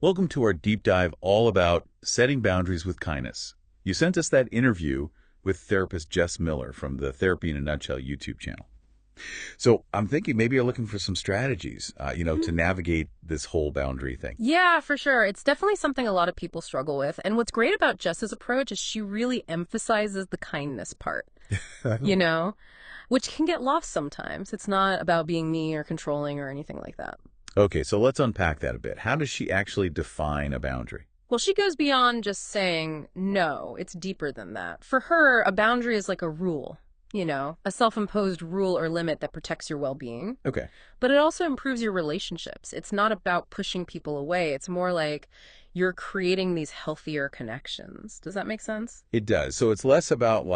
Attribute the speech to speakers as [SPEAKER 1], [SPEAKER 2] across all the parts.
[SPEAKER 1] Welcome to our deep dive all about setting boundaries with kindness. You sent us that interview with therapist Jess Miller from the Therapy in a Nutshell YouTube channel. So I'm thinking maybe you're looking for some strategies, to navigate this whole boundary thing.
[SPEAKER 2] Yeah, for sure. It's definitely something a lot of people struggle with. And what's great about Jess's approach is she really emphasizes the kindness part, you know, which can get lost sometimes. It's not about being mean or controlling or anything like that.
[SPEAKER 1] Okay, so let's unpack that a bit. How does she actually define a boundary?
[SPEAKER 2] Well, she goes beyond just saying no. It's deeper than that. For her, a boundary is like a rule, a self-imposed rule or limit that protects your well-being.
[SPEAKER 1] Okay.
[SPEAKER 2] But it also improves your relationships. It's not about pushing people away. It's more like you're creating these healthier connections. Does that make sense?
[SPEAKER 1] It does. So it's less about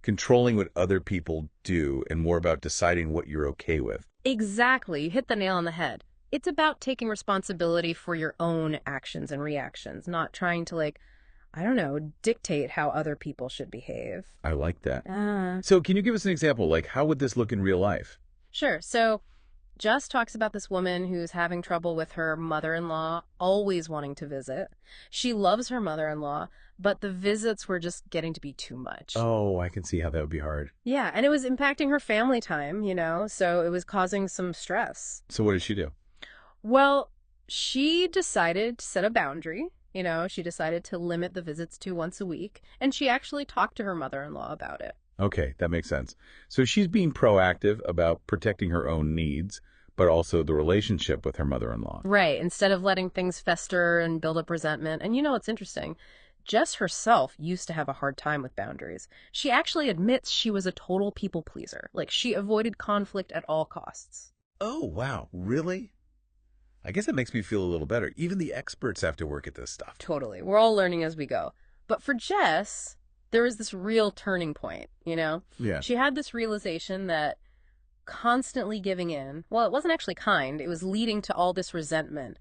[SPEAKER 1] controlling what other people do and more about deciding what you're okay with.
[SPEAKER 2] Exactly. You hit the nail on the head. It's about taking responsibility for your own actions and reactions, not trying to, dictate how other people should behave.
[SPEAKER 1] I like that. So can you give us an example? How would this look in real life?
[SPEAKER 2] Sure. So Jess talks about this woman who's having trouble with her mother-in-law, always wanting to visit. She loves her mother-in-law, but the visits were just getting to be too much.
[SPEAKER 1] Oh, I can see how that would be hard.
[SPEAKER 2] Yeah, and it was impacting her family time, so it was causing some stress.
[SPEAKER 1] So what did she do?
[SPEAKER 2] Well, she decided to set a boundary. She decided to limit the visits to once a week, and she actually talked to her mother-in-law about it.
[SPEAKER 1] Okay, that makes sense. So she's being proactive about protecting her own needs, but also the relationship with her mother-in-law.
[SPEAKER 2] Right, instead of letting things fester and build up resentment. And what's interesting? Jess herself used to have a hard time with boundaries. She actually admits she was a total people pleaser. She avoided conflict at all costs.
[SPEAKER 1] Oh, wow. Really? I guess that makes me feel a little better. Even the experts have to work at this stuff.
[SPEAKER 2] Totally. We're all learning as we go. But for Jess, there was this real turning point,
[SPEAKER 1] Yeah.
[SPEAKER 2] She had this realization that constantly giving in, well, it wasn't actually kind. It was leading to all this resentment.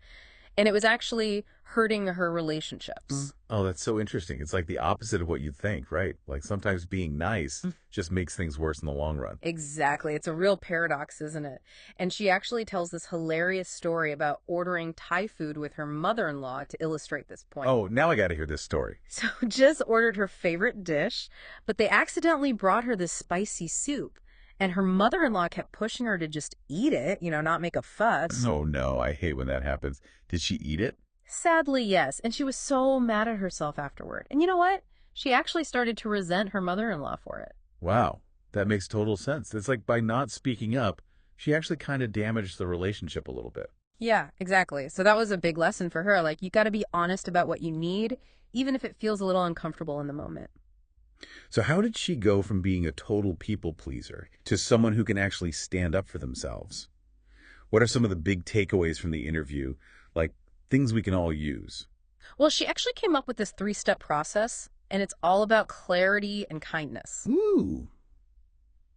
[SPEAKER 2] And it was actually hurting her relationships.
[SPEAKER 1] Oh, that's so interesting. It's like the opposite of what you think, right? Sometimes being nice just makes things worse in the long run.
[SPEAKER 2] Exactly. It's a real paradox, isn't it? And she actually tells this hilarious story about ordering Thai food with her mother-in-law to illustrate this point.
[SPEAKER 1] Oh, now I got to hear this story.
[SPEAKER 2] So Jess ordered her favorite dish, but they accidentally brought her this spicy soup. And her mother-in-law kept pushing her to just eat it, not make a fuss.
[SPEAKER 1] Oh, no. I hate when that happens. Did she eat it?
[SPEAKER 2] Sadly, yes. And she was so mad at herself afterward. And you know what? She actually started to resent her mother-in-law for it.
[SPEAKER 1] Wow. That makes total sense. It's like by not speaking up, she actually kind of damaged the relationship a little bit.
[SPEAKER 2] Yeah, exactly. So that was a big lesson for her. You got to be honest about what you need, even if it feels a little uncomfortable in the moment.
[SPEAKER 1] So how did she go from being a total people pleaser to someone who can actually stand up for themselves? What are some of the big takeaways from the interview, things we can all use?
[SPEAKER 2] Well, she actually came up with this 3-step process, and it's all about clarity and kindness.
[SPEAKER 1] Ooh.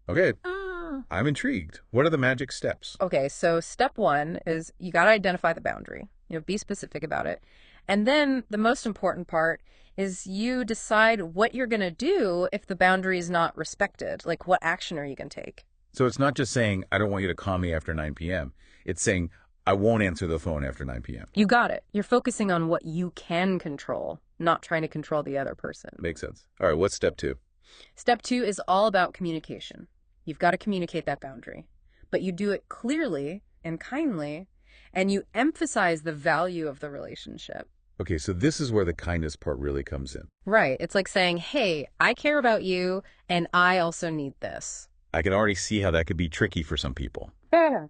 [SPEAKER 1] Okay. I'm intrigued. What are the magic steps?
[SPEAKER 2] Okay, so step 1 is you got to identify the boundary. Be specific about it. And then the most important part is you decide what you're going to do if the boundary is not respected. What action are you going to take?
[SPEAKER 1] So it's not just saying, I don't want you to call me after 9 p.m. It's saying, I won't answer the phone after 9 p.m.
[SPEAKER 2] You got it. You're focusing on what you can control, not trying to control the other person.
[SPEAKER 1] Makes sense. All right, what's step 2?
[SPEAKER 2] Step 2 is all about communication. You've got to communicate that boundary, but you do it clearly and kindly, and you emphasize the value of the relationship.
[SPEAKER 1] Okay, so this is where the kindness part really comes in.
[SPEAKER 2] Right. It's like saying, hey, I care about you, and I also need this.
[SPEAKER 1] I can already see how that could be tricky for some people,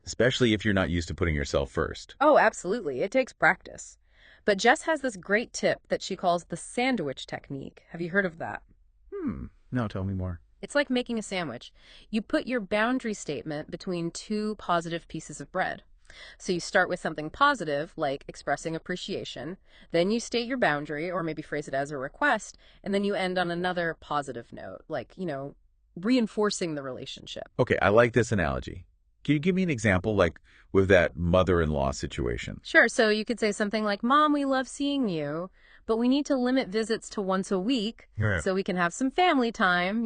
[SPEAKER 1] especially if you're not used to putting yourself first.
[SPEAKER 2] Oh, absolutely. It takes practice. But Jess has this great tip that she calls the sandwich technique. Have you heard of that?
[SPEAKER 1] No, tell me more.
[SPEAKER 2] It's like making a sandwich. You put your boundary statement between 2 positive pieces of bread. So you start with something positive, like expressing appreciation. Then you state your boundary, or maybe phrase it as a request. And then you end on another positive note, reinforcing the relationship.
[SPEAKER 1] Okay, I like this analogy. Can you give me an example, with that mother-in-law situation?
[SPEAKER 2] Sure. So you could say something like, Mom, we love seeing you, but we need to limit visits to once a week so we can have some family time,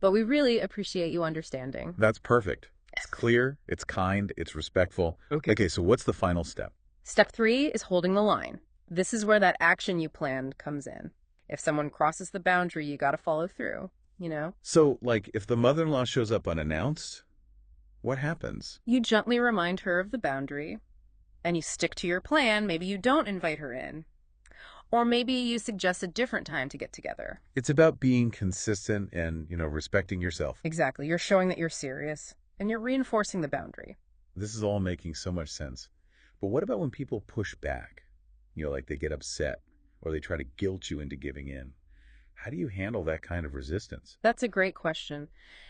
[SPEAKER 2] but we really appreciate you understanding.
[SPEAKER 1] That's perfect. It's clear, it's kind, it's respectful. Okay, so what's the final step?
[SPEAKER 2] Step 3 is holding the line. This is where that action you planned comes in. If someone crosses the boundary, you got to follow through, you know?
[SPEAKER 1] So, like, if the mother-in-law shows up unannounced, what happens?
[SPEAKER 2] You gently remind her of the boundary, and you stick to your plan. Maybe you don't invite her in. Or maybe you suggest a different time to get together.
[SPEAKER 1] It's about being consistent and, respecting yourself.
[SPEAKER 2] Exactly. You're showing that you're serious, and you're reinforcing the boundary.
[SPEAKER 1] This is all making so much sense. But what about when people push back? Like they get upset or they try to guilt you into giving in. How do you handle that kind of resistance?
[SPEAKER 2] That's a great question.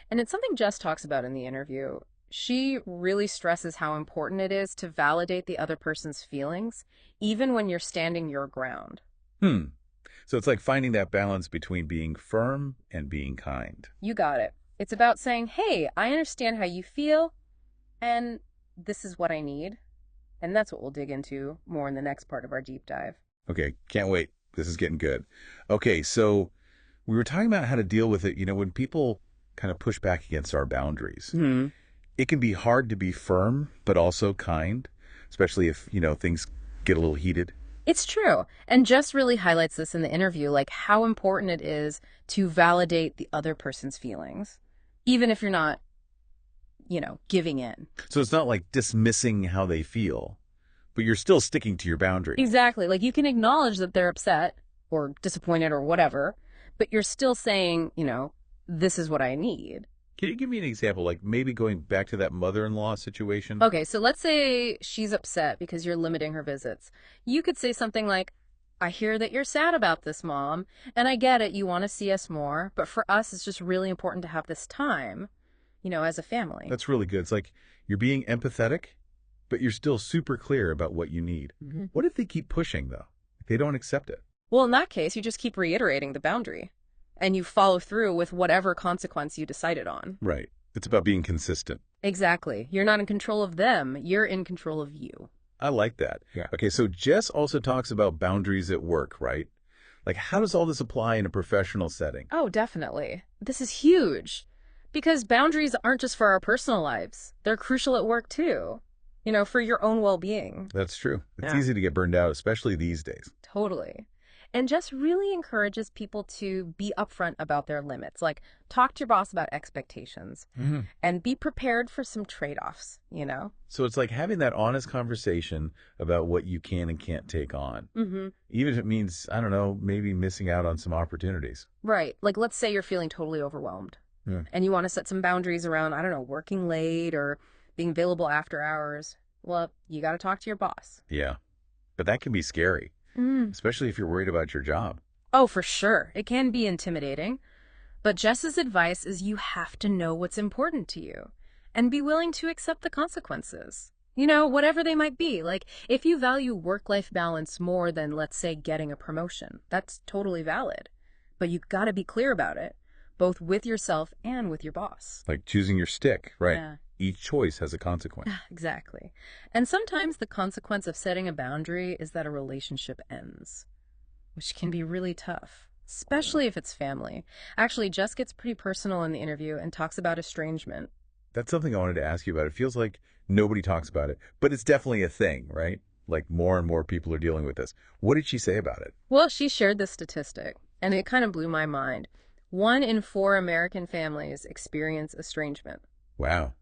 [SPEAKER 2] And it's something Jess talks about in the interview. She really stresses how important it is to validate the other person's feelings, even when you're standing your ground.
[SPEAKER 1] So it's like finding that balance between being firm and being kind.
[SPEAKER 2] You got it. It's about saying, hey, I understand how you feel, and this is what I need. And that's what we'll dig into more in the next part of our deep dive.
[SPEAKER 1] Okay, can't wait. This is getting good. Okay, so we were talking about how to deal with it. When people kind of push back against our boundaries, it can be hard to be firm, but also kind, especially if, things get a little heated.
[SPEAKER 2] It's true. And Jess really highlights this in the interview, like how important it is to validate the other person's feelings, even if you're not, giving in.
[SPEAKER 1] So it's not like dismissing how they feel, but you're still sticking to your boundary.
[SPEAKER 2] Exactly. Like you can acknowledge that they're upset or disappointed or whatever, but you're still saying, this is what I need.
[SPEAKER 1] Can you give me an example, like maybe going back to that mother-in-law situation?
[SPEAKER 2] Okay, so let's say she's upset because you're limiting her visits. You could say something like, I hear that you're sad about this, Mom, and I get it, you want to see us more, but for us, it's just really important to have this time, as a family.
[SPEAKER 1] That's really good. It's like you're being empathetic, but you're still super clear about what you need. What if they keep pushing, though? If they don't accept it?
[SPEAKER 2] Well, in that case, you just keep reiterating the boundary, and you follow through with whatever consequence you decided on.
[SPEAKER 1] Right. It's about being consistent.
[SPEAKER 2] Exactly. You're not in control of them. You're in control of you.
[SPEAKER 1] I like that.
[SPEAKER 2] Yeah.
[SPEAKER 1] Okay, so Jess also talks about boundaries at work, right? Like, how does all this apply in a professional setting?
[SPEAKER 2] Oh, definitely. This is huge. Because boundaries aren't just for our personal lives. They're crucial at work, too. For your own well-being.
[SPEAKER 1] That's true. It's easy to get burned out, especially these days.
[SPEAKER 2] Totally. And Jess really encourages people to be upfront about their limits. Like, talk to your boss about expectations and be prepared for some trade-offs,
[SPEAKER 1] So it's like having that honest conversation about what you can and can't take on. Even if it means, I don't know, maybe missing out on some opportunities.
[SPEAKER 2] Right. Like, let's say you're feeling totally overwhelmed and you want to set some boundaries around, I don't know, working late or being available after hours. Well, you got to talk to your boss.
[SPEAKER 1] Yeah. But that can be scary. Especially if you're worried about your job.
[SPEAKER 2] Oh, for sure. It can be intimidating. But Jess's advice is you have to know what's important to you and be willing to accept the consequences, whatever they might be. Like, if you value work-life balance more than, let's say, getting a promotion, that's totally valid. But you got to be clear about it, both with yourself and with your boss.
[SPEAKER 1] Like choosing your stick, right?
[SPEAKER 2] Yeah.
[SPEAKER 1] Each choice has a consequence.
[SPEAKER 2] Exactly. And sometimes the consequence of setting a boundary is that a relationship ends, which can be really tough, especially if it's family. Actually, Jess gets pretty personal in the interview and talks about estrangement.
[SPEAKER 1] That's something I wanted to ask you about. It feels like nobody talks about it, but it's definitely a thing, right? Like more and more people are dealing with this. What did she say about it?
[SPEAKER 2] Well, she shared this statistic, and it kind of blew my mind. 1 in 4 American families experience estrangement.
[SPEAKER 1] Wow.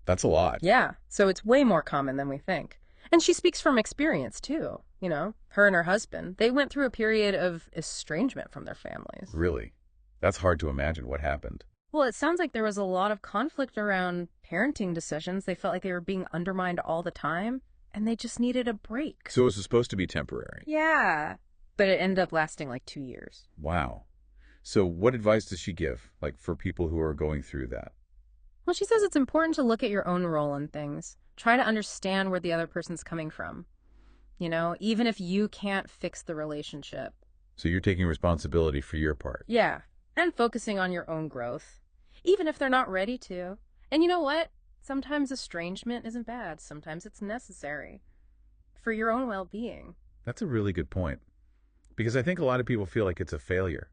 [SPEAKER 1] That's a lot.
[SPEAKER 2] Yeah, so it's way more common than we think. And she speaks from experience, too. Her and her husband, they went through a period of estrangement from their families.
[SPEAKER 1] Really? That's hard to imagine what happened.
[SPEAKER 2] Well, it sounds like there was a lot of conflict around parenting decisions. They felt like they were being undermined all the time, and they just needed a break.
[SPEAKER 1] So it was supposed to be temporary?
[SPEAKER 2] Yeah, but it ended up lasting like 2 years.
[SPEAKER 1] Wow. So what advice does she give, like, for people who are going through that?
[SPEAKER 2] Well, she says it's important to look at your own role in things. Try to understand where the other person's coming from. Even if you can't fix the relationship.
[SPEAKER 1] So you're taking responsibility for your part.
[SPEAKER 2] Yeah, and focusing on your own growth, even if they're not ready to. And you know what? Sometimes estrangement isn't bad. Sometimes it's necessary for your own well-being.
[SPEAKER 1] That's a really good point. Because I think a lot of people feel like it's a failure.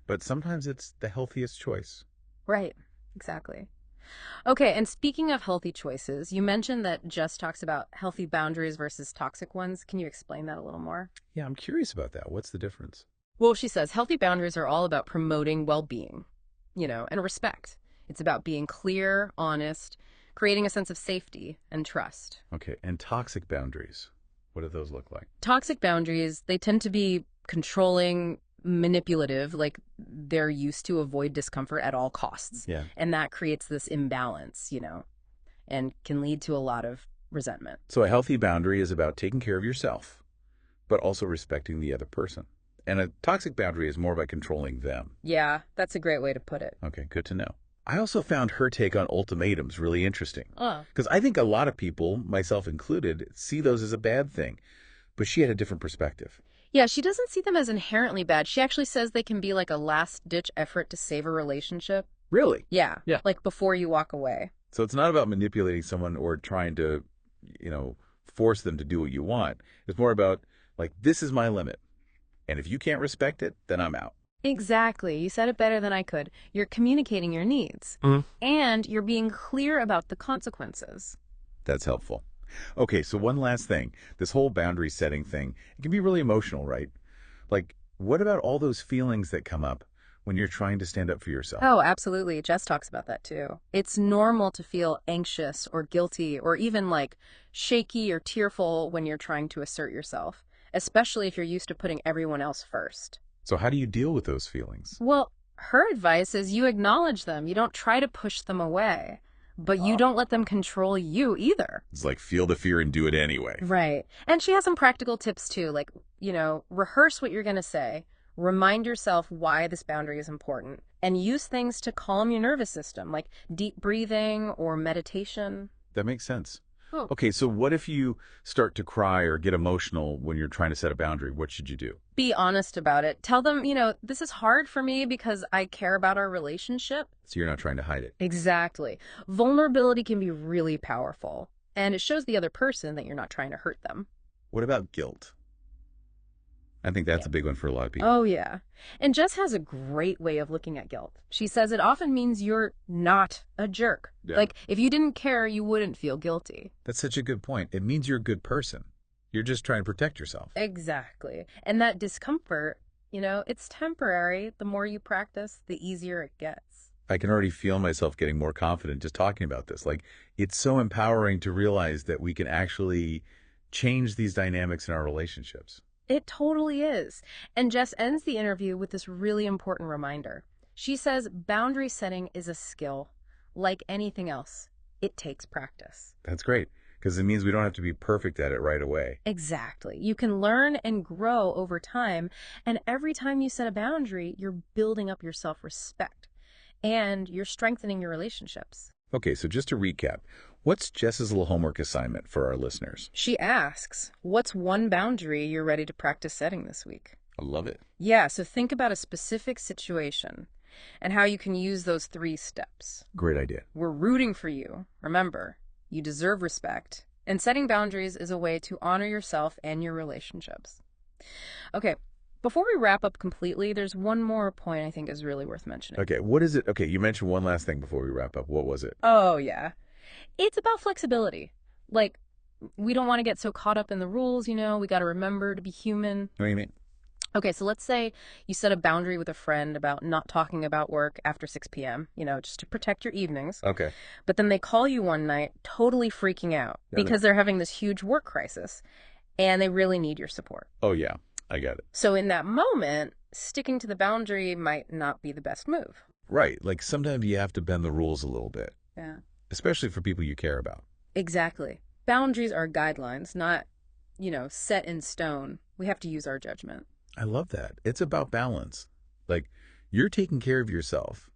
[SPEAKER 1] But sometimes it's the healthiest choice.
[SPEAKER 2] Right. Exactly. Okay, and speaking of healthy choices, you mentioned that Jess talks about healthy boundaries versus toxic ones. Can you explain that a little more?
[SPEAKER 1] Yeah, I'm curious about that. What's the difference?
[SPEAKER 2] Well, she says healthy boundaries are all about promoting well-being, and respect. It's about being clear, honest, creating a sense of safety and trust.
[SPEAKER 1] Okay, and toxic boundaries. What do those look like?
[SPEAKER 2] Toxic boundaries, they tend to be controlling, manipulative, like they're used to avoid discomfort at all costs.
[SPEAKER 1] Yeah.
[SPEAKER 2] And that creates this imbalance, and can lead to a lot of resentment.
[SPEAKER 1] So a healthy boundary is about taking care of yourself, but also respecting the other person. And a toxic boundary is more about controlling them.
[SPEAKER 2] Yeah, that's a great way to put it.
[SPEAKER 1] Okay, good to know. I also found her take on ultimatums really interesting.
[SPEAKER 2] Oh.
[SPEAKER 1] Because I think a lot of people, myself included, see those as a bad thing. But she had a different perspective.
[SPEAKER 2] Yeah, she doesn't see them as inherently bad. She actually says they can be like a last-ditch effort to save a relationship.
[SPEAKER 1] Really?
[SPEAKER 2] Yeah.
[SPEAKER 1] Yeah.
[SPEAKER 2] Like before you walk away.
[SPEAKER 1] So it's not about manipulating someone or trying to, force them to do what you want. It's more about, like, this is my limit. And if you can't respect it, then I'm out.
[SPEAKER 2] Exactly. You said it better than I could. You're communicating your needs. And you're being clear about the consequences.
[SPEAKER 1] That's helpful. Okay, so one last thing. This whole boundary setting thing, it can be really emotional, right? Like, what about all those feelings that come up when you're trying to stand up for yourself?
[SPEAKER 2] Oh, absolutely. Jess talks about that too. It's normal to feel anxious or guilty or even like shaky or tearful when you're trying to assert yourself, especially if you're used to putting everyone else first.
[SPEAKER 1] So how do you deal with those feelings?
[SPEAKER 2] Well, her advice is you acknowledge them. You don't try to push them away, but you don't let them control you either.
[SPEAKER 1] It's like feel the fear and do it anyway.
[SPEAKER 2] Right. And she has some practical tips too, like, rehearse what you're going to say, remind yourself why this boundary is important, and use things to calm your nervous system, like deep breathing or meditation.
[SPEAKER 1] That makes sense.
[SPEAKER 2] Oh.
[SPEAKER 1] Okay, so what if you start to cry or get emotional when you're trying to set a boundary? What should you do?
[SPEAKER 2] Be honest about it. Tell them, this is hard for me because I care about our relationship.
[SPEAKER 1] So you're not trying to hide it.
[SPEAKER 2] Exactly. Vulnerability can be really powerful, and it shows the other person that you're not trying to hurt them.
[SPEAKER 1] What about guilt? I think that's a big one for a lot of people.
[SPEAKER 2] Oh, yeah. And Jess has a great way of looking at guilt. She says it often means you're not a jerk.
[SPEAKER 1] Yeah.
[SPEAKER 2] Like, if you didn't care, you wouldn't feel guilty.
[SPEAKER 1] That's such a good point. It means you're a good person. You're just trying to protect yourself.
[SPEAKER 2] Exactly. And that discomfort, it's temporary. The more you practice, the easier it gets.
[SPEAKER 1] I can already feel myself getting more confident just talking about this. Like, it's so empowering to realize that we can actually change these dynamics in our relationships.
[SPEAKER 2] It totally is. And Jess ends the interview with this really important reminder. She says boundary setting is a skill. Like anything else, it takes practice.
[SPEAKER 1] That's great, because it means we don't have to be perfect at it right away.
[SPEAKER 2] Exactly. You can learn and grow over time, and every time you set a boundary, you're building up your self-respect, and you're strengthening your relationships.
[SPEAKER 1] Okay, so just to recap, what's Jess's little homework assignment for our listeners?
[SPEAKER 2] She asks, what's one boundary you're ready to practice setting this week?
[SPEAKER 1] I love it.
[SPEAKER 2] Yeah, so think about a specific situation and how you can use those 3 steps.
[SPEAKER 1] Great idea.
[SPEAKER 2] We're rooting for you. Remember, you deserve respect. And setting boundaries is a way to honor yourself and your relationships. Okay, before we wrap up completely, there's one more point I think is really worth mentioning.
[SPEAKER 1] Okay, what is it? Okay, you mentioned one last thing before we wrap up. What was it?
[SPEAKER 2] Oh, yeah. It's about flexibility. Like, we don't want to get so caught up in the rules, we got to remember to be human.
[SPEAKER 1] What do you mean?
[SPEAKER 2] Okay, so let's say you set a boundary with a friend about not talking about work after 6 p.m., just to protect your evenings.
[SPEAKER 1] Okay.
[SPEAKER 2] But then they call you one night totally freaking out because they're having this huge work crisis and they really need your support.
[SPEAKER 1] Oh, yeah. I got it.
[SPEAKER 2] So in that moment, sticking to the boundary might not be the best move.
[SPEAKER 1] Right. Like sometimes you have to bend the rules a little bit.
[SPEAKER 2] Yeah.
[SPEAKER 1] Especially for people you care about.
[SPEAKER 2] Exactly. Boundaries are guidelines, not, set in stone. We have to use our judgment.
[SPEAKER 1] I love that. It's about balance. Like you're taking care of yourself,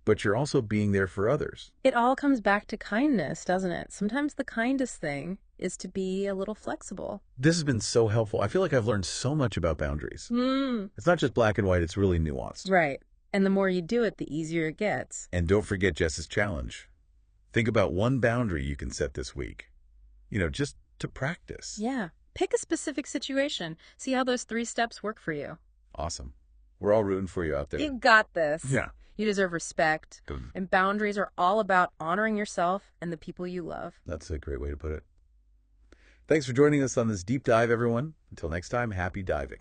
[SPEAKER 1] but you're also being there for others.
[SPEAKER 2] It all comes back to kindness, doesn't it? Sometimes the kindest thing is to be a little flexible.
[SPEAKER 1] This has been so helpful. I feel like I've learned so much about boundaries. It's not just black and white. It's really nuanced.
[SPEAKER 2] Right. And the more you do it, the easier it gets.
[SPEAKER 1] And don't forget Jess's challenge. Think about one boundary you can set this week, just to practice.
[SPEAKER 2] Yeah. Pick a specific situation. See how those 3 steps work for you.
[SPEAKER 1] Awesome. We're all rooting for you out there.
[SPEAKER 2] You got this.
[SPEAKER 1] Yeah.
[SPEAKER 2] You deserve respect. And boundaries are all about honoring yourself and the people you love.
[SPEAKER 1] That's a great way to put it. Thanks for joining us on this deep dive, everyone. Until next time, happy diving.